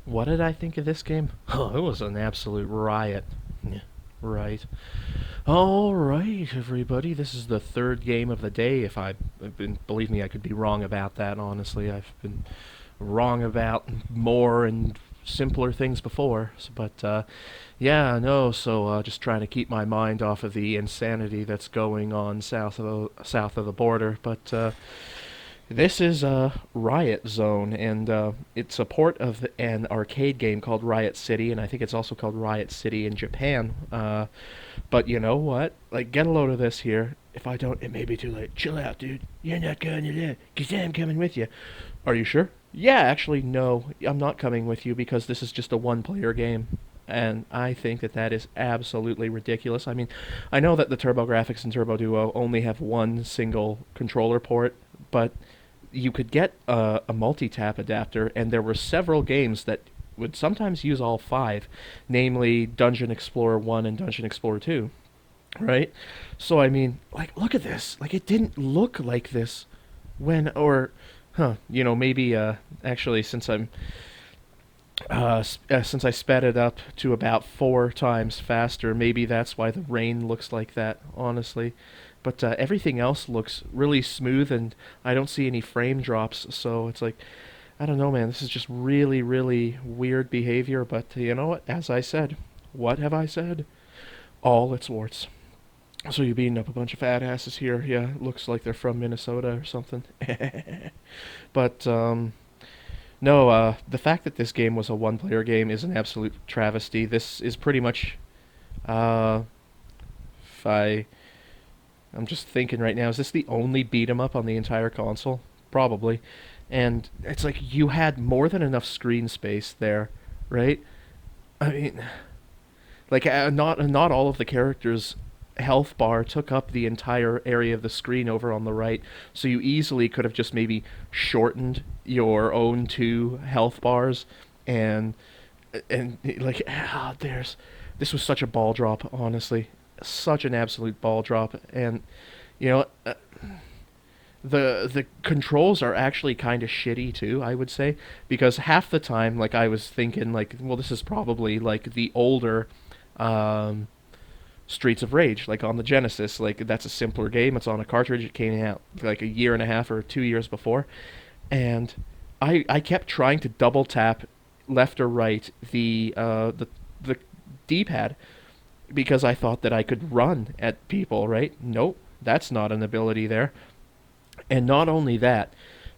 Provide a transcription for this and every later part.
What did I think of this game? Oh, it was an absolute riot. Yeah, right. All right, everybody. This is the third game of the day. If I've been, believe me, I could be wrong about that. Honestly, I've been wrong about more and simpler things before. But yeah, no. So just trying to keep my mind off of the insanity that's going on south of the border. But this is Riot Zone, and it's a port of an arcade game called Riot City, and I think it's also called Riot City in Japan. But you know what? Like, get a load of this here. If I don't, it may be too late. Chill out, dude. You're not going to live, because I'm coming with you. Are you sure? Yeah, actually, no. I'm not coming with you because this is just a one-player game. And I think that that is absolutely ridiculous. I mean, I know that the TurboGrafx and Turbo Duo only have one single controller port, but you could get a multi-tap adapter, and there were several games that would sometimes use all five, namely Dungeon Explorer 1 and Dungeon Explorer 2, right? So, I mean, like, look at this. Like, it didn't look like this when, or, maybe, actually, since I sped it up to about 4 times faster, maybe that's why the rain looks like that, honestly. But everything else looks really smooth, and I don't see any frame drops, so it's like, I don't know, man. This is just really, really weird behavior, but you know what? As I said, what have I said? All its warts. So you're beating up a bunch of fat asses here. Yeah, looks like they're from Minnesota or something. But no, the fact that this game was a one-player game is an absolute travesty. This is pretty much, uh, if I'm just thinking right now, is this the only beat 'em up on the entire console? Probably. And it's like you had more than enough screen space there, right? I mean, like not all of the characters' health bar took up the entire area of the screen over on the right, so you easily could have just maybe shortened your own two health bars, and like there's this was such a ball drop, honestly, such an absolute ball drop, and you know. The controls are actually kind of shitty too, I would say, because half the time, like, I was thinking, like, well, this is probably like the older um, Streets of Rage, like on the Genesis. Like, that's a simpler game. It's on a cartridge. It came out like a year and a half or 2 years before, and I kept trying to double tap left or right the D-pad because I thought that I could run at people. Right? Nope, that's not an ability there. And not only that,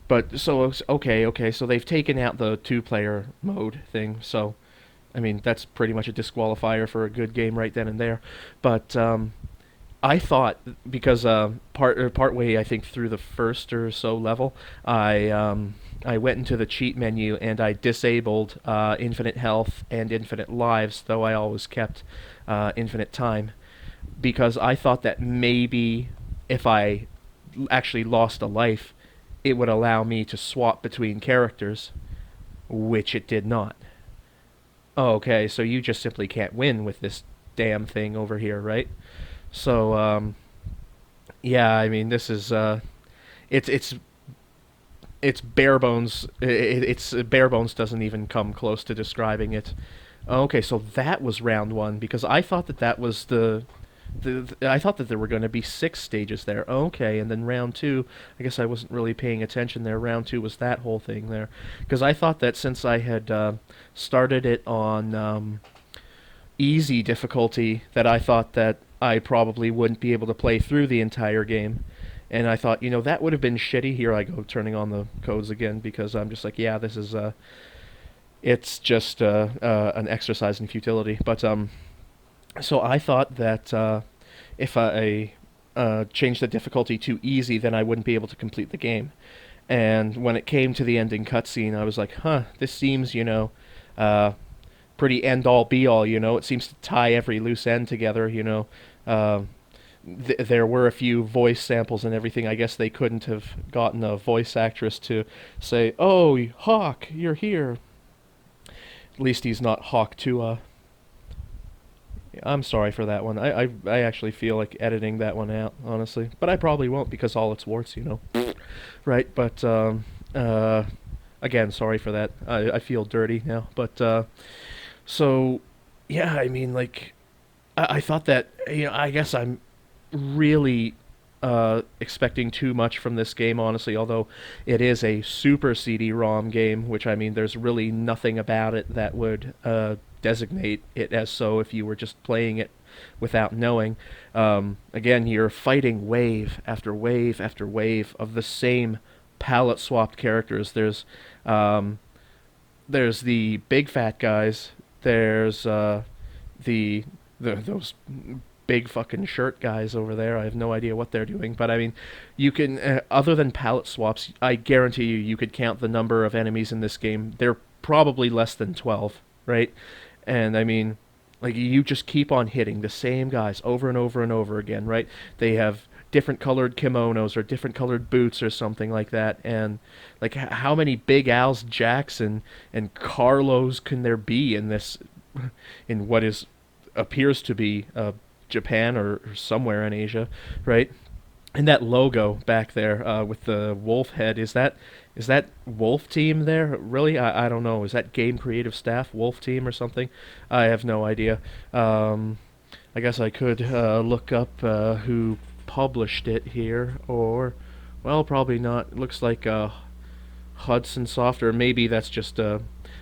but so okay, so they've taken out the two-player mode thing. So, I mean, that's pretty much a disqualifier for a good game right then and there. But I thought, because part way, I think, through the first or so level, I went into the cheat menu and I disabled infinite health and infinite lives, though I always kept infinite time, because I thought that maybe if I actually lost a life, it would allow me to swap between characters, which it did not. Oh, okay, so you just simply can't win with this damn thing over here, right? So, yeah, I mean, this is it's it's bare bones. It's bare bones doesn't even come close to describing it. Okay, so that was round one, because I thought that that was I thought that there were going to be 6 stages there. Okay, and then round two, I guess I wasn't really paying attention there. Round two was that whole thing there, because I thought that since I had started it on easy difficulty, that I thought that I probably wouldn't be able to play through the entire game. And I thought, that would have been shitty. Here I go, turning on the codes again, because I'm just like, yeah, this is it's just an exercise in futility. But so I thought that if I changed the difficulty to easy, then I wouldn't be able to complete the game. And when it came to the ending cutscene, I was like, huh, this seems, uh, pretty end-all be-all, It seems to tie every loose end together. Uh, there were a few voice samples and everything. I guess they couldn't have gotten a voice actress to say, "Oh, Hawk, you're here." At least he's not Hawk Tua. I'm sorry for that one. I actually feel like editing that one out, honestly. But I probably won't, because all its warts. Right? But, Again, sorry for that. I feel dirty now, but so yeah, I mean, like I thought that I guess I'm really expecting too much from this game, honestly. Although it is a super CD-ROM game, which I mean, there's really nothing about it that would designate it as so if you were just playing it without knowing. Again, you're fighting wave after wave after wave of the same palette swapped characters. Um, there's the big fat guys. There's the those big fucking shirt guys over there. I have no idea what they're doing, but I mean, you can other than palette swaps, I guarantee you could count the number of enemies in this game. They're probably less than 12, right? And I mean, like you just keep on hitting the same guys over and over and over again, right? They have different colored kimonos or different colored boots or something like that, and like how many Big Al's, Jackson, and Carlos can there be in this, in what is appears to be Japan or somewhere in Asia, right? And that logo back there with the wolf head, is that Wolf Team there? Really? I don't know. Is that Game Creative Staff Wolf Team or something? I have no idea. I guess I could look up who published it here, or well, probably not. It looks like Hudson Soft, or maybe that's just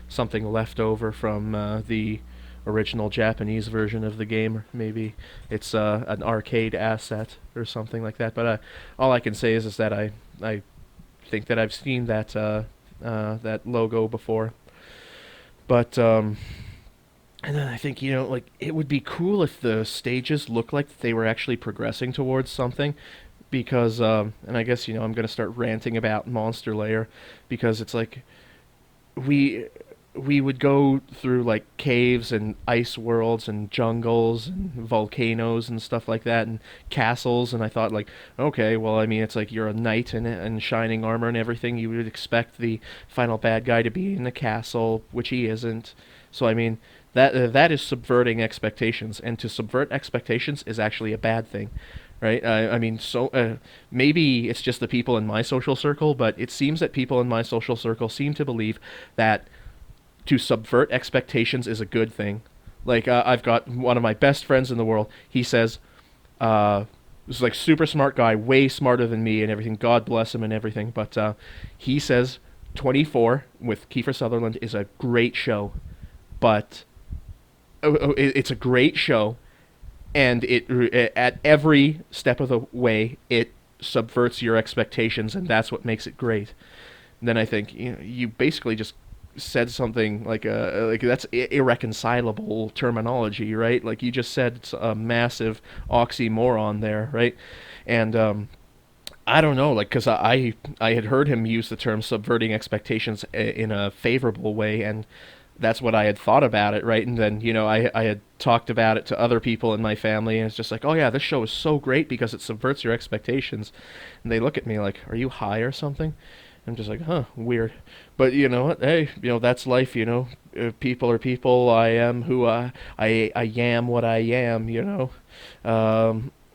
something left over from the original Japanese version of the game. Maybe it's an arcade asset or something like that. But all I can say is that I think that I've seen that logo before. But and then I think like it would be cool if the stages looked like they were actually progressing towards something. Because and I guess I'm gonna start ranting about Monster Layer, because it's like we we would go through like caves and ice worlds and jungles and volcanoes and stuff like that and castles, and I thought like, okay, well, I mean, it's like you're a knight and shining armor and everything. You would expect the final bad guy to be in the castle, which he isn't. So I mean, that is subverting expectations, and to subvert expectations is actually a bad thing, right? I mean, so maybe it's just the people in my social circle, but it seems that people in my social circle seem to believe that to subvert expectations is a good thing. Like I've got one of my best friends in the world. He says, this is like super smart guy, way smarter than me and everything. God bless him and everything. But he says 24 with Kiefer Sutherland is a great show, but it's a great show, and it at every step of the way it subverts your expectations, and that's what makes it great. And then I think you basically just said something like that's irreconcilable terminology, right? Like you just said it's a massive oxymoron there, right? And I don't know, like, because I had heard him use the term subverting expectations in a favorable way, and that's what I had thought about it, right? And then I had talked about it to other people in my family, and it's just like, oh yeah, this show is so great because it subverts your expectations, and they look at me like, are you high or something? I'm just like, huh, weird. But you know what? Hey, that's life. People are people. I am who I am what I am.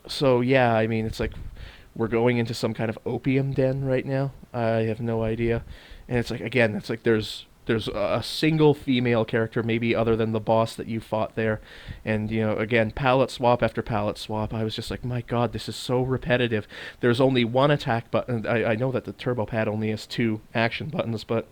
So yeah, I mean, it's like we're going into some kind of opium den right now. I have no idea, and it's like again, it's like there's a single female character, maybe other than the boss that you fought there, and again, palette swap after palette swap. I was just like, my god, this is so repetitive. There's only one attack button. I know that the turbo pad only has two action buttons, but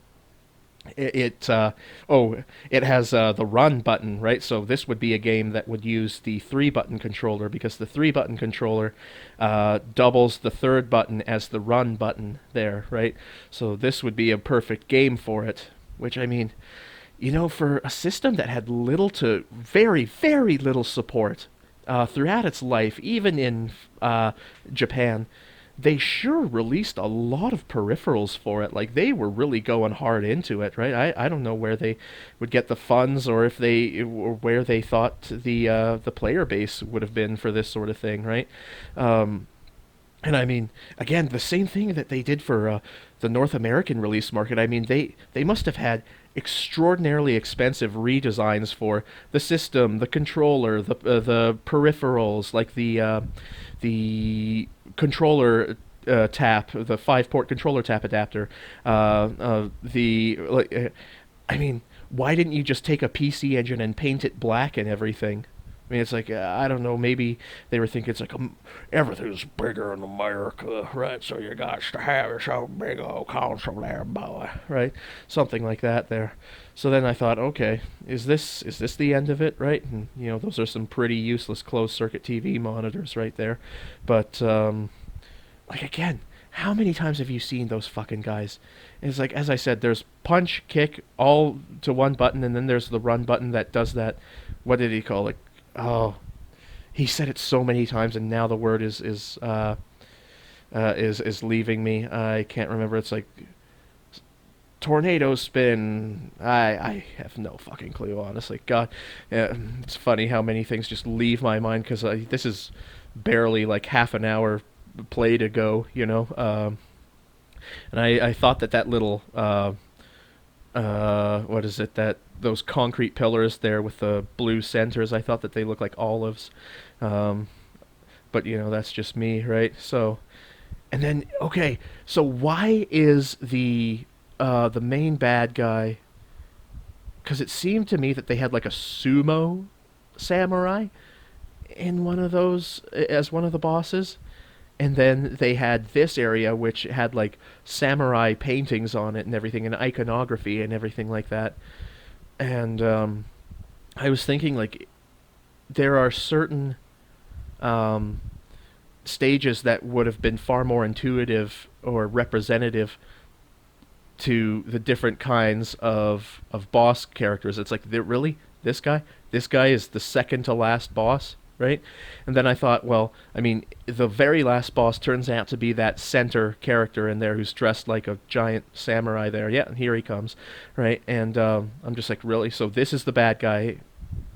it has the run button, right? So this would be a game that would use the 3-button controller, because the 3-button controller doubles the third button as the run button there, right? So this would be a perfect game for it. Which, I mean, for a system that had little to very, very little support throughout its life, even in Japan, they sure released a lot of peripherals for it. Like, they were really going hard into it, right? I don't know where they would get the funds, or where they thought the player base would have been for this sort of thing, right? And I mean, again, the same thing that they did for the North American release market. I mean, they must have had extraordinarily expensive redesigns for the system, the controller, the peripherals, like the controller tap, the 5-port controller tap adapter. I mean, why didn't you just take a PC engine and paint it black and everything? I mean, it's like, I don't know, maybe they were thinking it's like, everything's bigger in America, right? So you got to have yourself a big old console there, boy, right? Something like that there. So then I thought, okay, is this the end of it, right? And, those are some pretty useless closed-circuit TV monitors right there. But, like, again, how many times have you seen those fucking guys? It's like, as I said, there's punch, kick, all to one button, and then there's the run button that does that. What did he call it? Oh, he said it so many times, and now the word is leaving me. I can't remember. It's like tornado spin. I have no fucking clue, honestly. God, it's funny how many things just leave my mind because this is barely like half an hour play to go, and I thought that little what is it, that those concrete pillars there with the blue centers, I thought that they looked like olives, but that's just me, right? So, and then okay, so why is the main bad guy? Because it seemed to me that they had like a sumo samurai in one of those as one of the bosses. And then they had this area which had like samurai paintings on it and everything, and iconography and everything like that. And I was thinking, like, there are certain stages that would have been far more intuitive or representative to the different kinds of boss characters. It's like, really? This guy? This guy is the second to last boss? Right? And then I thought, well, I mean, the very last boss turns out to be that center character in there who's dressed like a giant samurai there. Yeah, and here he comes, right? And I'm just like, really? So this is the bad guy.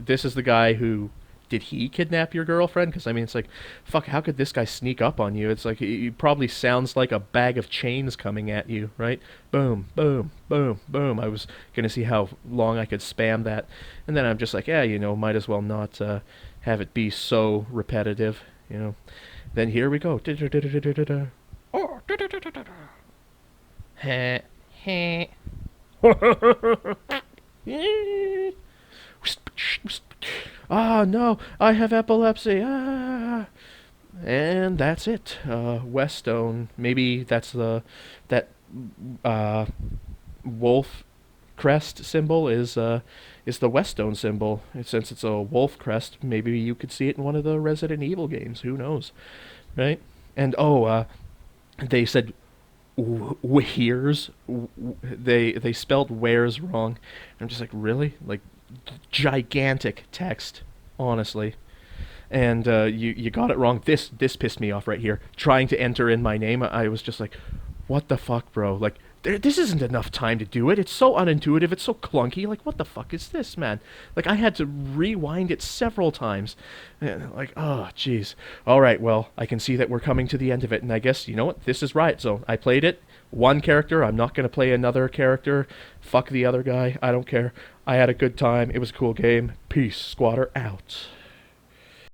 This is the guy who... Did he kidnap your girlfriend? Because, I mean, it's like, fuck, how could this guy sneak up on you? It's like, he probably sounds like a bag of chains coming at you, right? Boom, boom, boom, boom. I was going to see how long I could spam that. And then I'm just like, yeah, might as well not... have it be so repetitive, Then here we go. Oh, ah, no, I have epilepsy. Ah. And that's it. Westone. Maybe that's that wolf crest symbol is the Westone symbol. Since it's a wolf crest, maybe you could see it in one of the Resident Evil games. Who knows, right? And they said where's. They spelled where's wrong. I'm just like, really? Like, gigantic text, honestly. And you got it wrong. This pissed me off right here. Trying to enter in my name, I was just like, what the fuck, bro? Like, this isn't enough time to do it. It's so unintuitive. It's so clunky. Like, what the fuck is this, man? Like, I had to rewind it several times. And, like, oh, jeez. All right, well, I can see that we're coming to the end of it. And I guess, you know what? This is Riot Zone. I played it. One character. I'm not going to play another character. Fuck the other guy. I don't care. I had a good time. It was a cool game. Peace. Skwatter out.